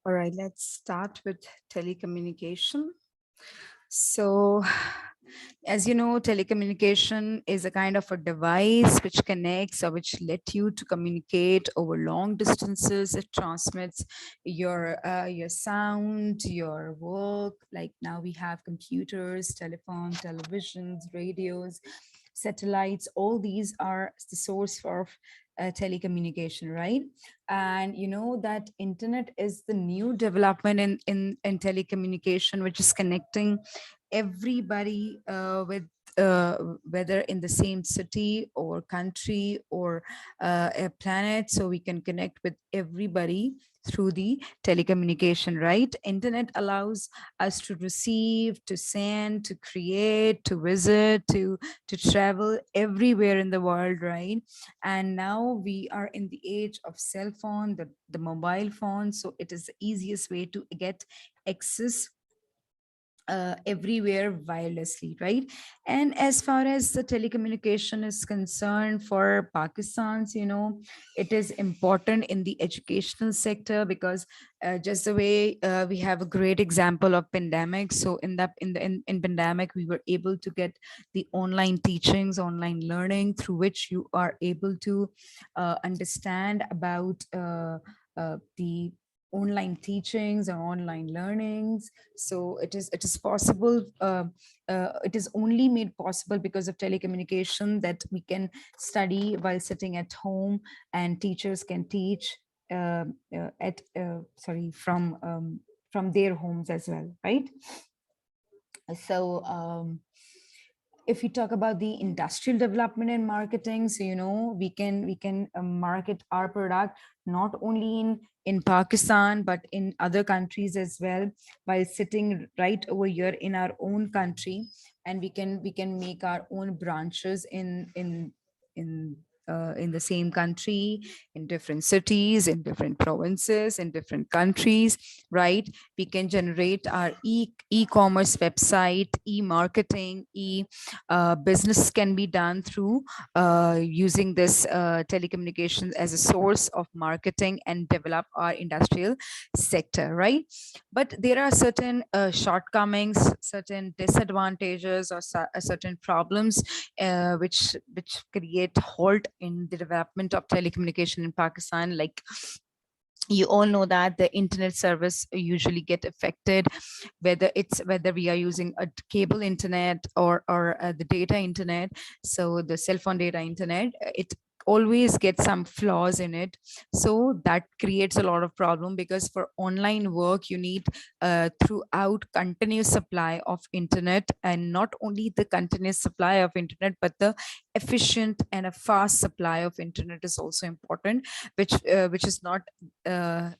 All right, let's start with telecommunication. So, as you know, telecommunication is a kind of a device which connects or which let you to communicate over long distances. It transmits your sound, your work. Like now we have computers, telephone, televisions, radios, satellites. All these are the source for telecommunication, right? And you know that internet is the new development in telecommunication, which is connecting everybody with whether in the same city or country or a planet, so we can connect with everybody through the telecommunication, right? Internet allows us to receive, to send, to create, to visit, to travel everywhere in the world, right? And now we are in the age of cell phone, the mobile phone, so it is the easiest way to get access everywhere wirelessly, right? And as far as the telecommunication is concerned for Pakistan's, you know, it is important in the educational sector because just the way we have a great example of pandemic. So in pandemic, we were able to get the online teachings, online learning through which you are able to understand about the online teachings or online learnings. So it is possible, it is only made possible because of telecommunication, that we can study while sitting at home, and teachers can teach at sorry from their homes as well, right? So if we talk about the industrial development and marketing, so you know, we can market our product not only in Pakistan but in other countries as well, while sitting right over here in our own country. And we can make our own branches in the same country, in different cities, in different provinces, in different countries, right? We can generate our e-commerce website, e-marketing, business can be done through using this telecommunications as a source of marketing and develop our industrial sector, right? But there are certain shortcomings, certain disadvantages, or certain problems which create halt in the development of telecommunication in Pakistan. Like, you all know that the internet service usually get affected, whether we are using a cable internet or the data internet. So the cell phone data internet, it always gets some flaws in it. So that creates a lot of problem, because for online work you need throughout continuous supply of internet, and not only the continuous supply of internet, but the efficient and a fast supply of internet is also important, which is not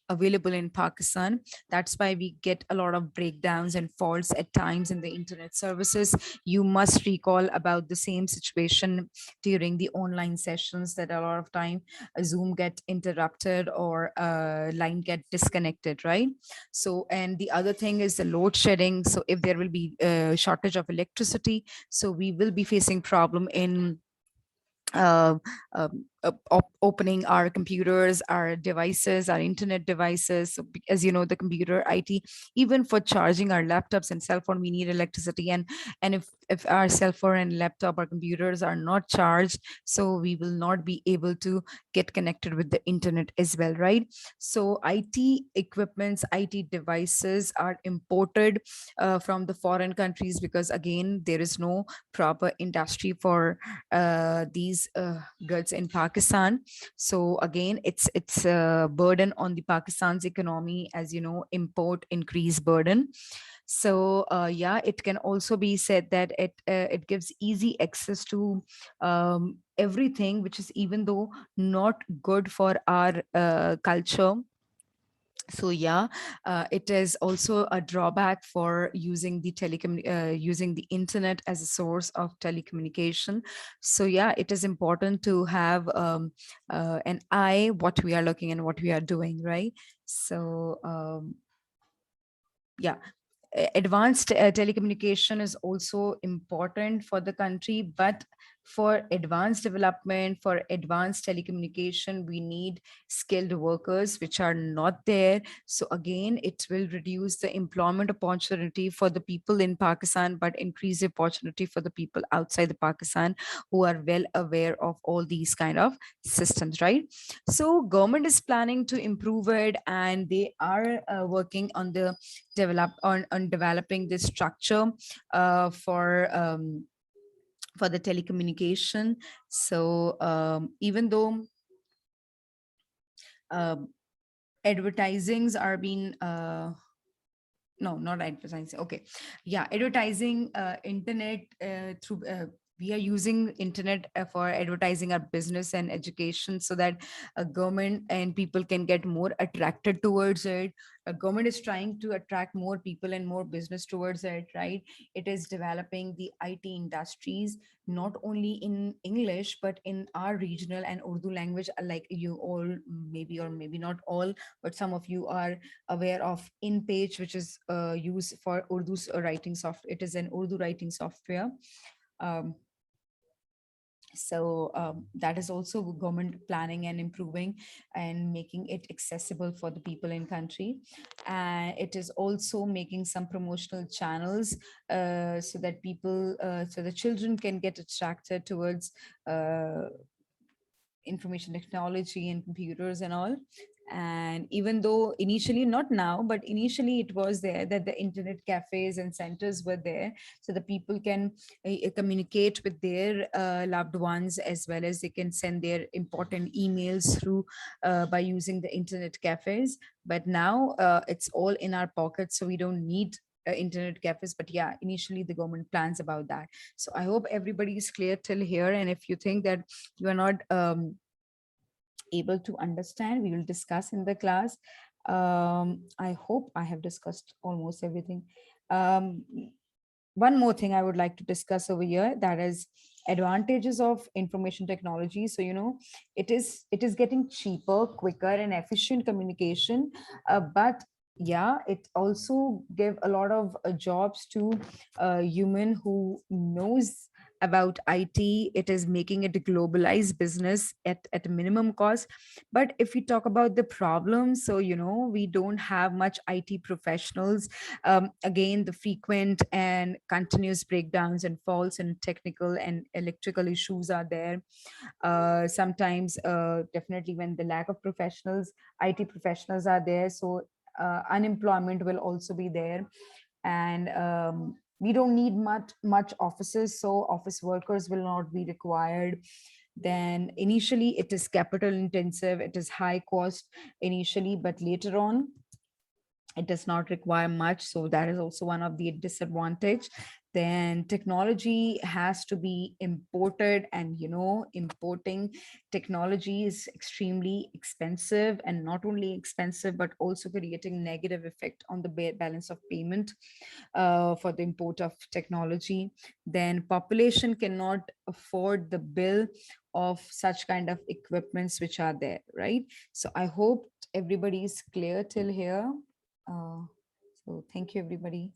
available in Pakistan. That's why we get a lot of breakdowns and faults at times in the internet services. You must recall about the same situation during the online sessions, that a lot of time Zoom get interrupted or line get disconnected, right? So, and the other thing is the load shedding. So if there will be a shortage of electricity, so we will be facing problem in uh, opening our computers, our devices, our internet devices. So, as you know, the computer IT, even for charging our laptops and cell phone, we need electricity. And if our cell phone and laptop or computers are not charged, so we will not be able to get connected with the internet as well, right? So IT equipments, IT devices are imported from the foreign countries, because again, there is no proper industry for these goods in Pakistan. So again, it's a burden on the Pakistan's economy, as you know, import increase burden. So yeah, it can also be said that it gives easy access to everything, which is even though not good for our culture. So yeah, it is also a drawback for using using the internet as a source of telecommunication. So yeah, it is important to have an eye what we are looking and what we are doing, right? So yeah, advanced telecommunication is also important for the country, but For advanced development, for advanced telecommunication, we need skilled workers, which are not there. So again, it will reduce the employment opportunity for the people in Pakistan, but increase the opportunity for the people outside the Pakistan who are well aware of all these kind of systems, right? So government is planning to improve it, and they are working on the on developing this structure for the telecommunication. So even though um, advertisings are being no, not advertising, okay, yeah, advertising, internet, through we are using internet for advertising our business and education, so that government and people can get more attracted towards it. Government is trying to attract more people and more business towards it, right? It is developing the IT industries, not only in English but in our regional and Urdu language, like you all maybe, or maybe not all, but some of you are aware of in page, which is used for Urdu writing software. It is an Urdu writing software. um, that is also government planning and improving and making it accessible for the people in country. And it is also making some promotional channels, so that people, so the children can get attracted towards uh, information technology and computers and all. And even though initially, not now, but initially it was there that the internet cafes and centers were there, so the people can communicate with their loved ones, as well as they can send their important emails through by using the internet cafes. But now it's all in our pockets, so we don't need internet cafes. But yeah, initially the government plans about that. So I hope everybody is clear till here. And if you think that you are not able to understand, we will discuss in the class. I hope I have discussed almost everything. um, One more thing I would like to discuss over here, that is advantages of information technology. So it is getting cheaper, quicker and efficient communication, but yeah, it also give a lot of jobs to human who knows about IT. It is making it a globalized business at a minimum cost. But if we talk about the problems, so we don't have much IT professionals. Again, the frequent and continuous breakdowns and faults and technical and electrical issues are there. Sometimes, definitely, when the lack of professionals, IT professionals are there, so unemployment will also be there. And we don't need much offices, so office workers will not be required. Then initially it is capital intensive, it is high cost initially, but later on it does not require much, so that is also one of the disadvantage. Then technology has to be imported, and importing technology is extremely expensive, and not only expensive but also creating negative effect on the balance of payment for the import of technology. Then population cannot afford the bill of such kind of equipments which are there, right? So I hope everybody is clear till here. uh, so thank you, everybody.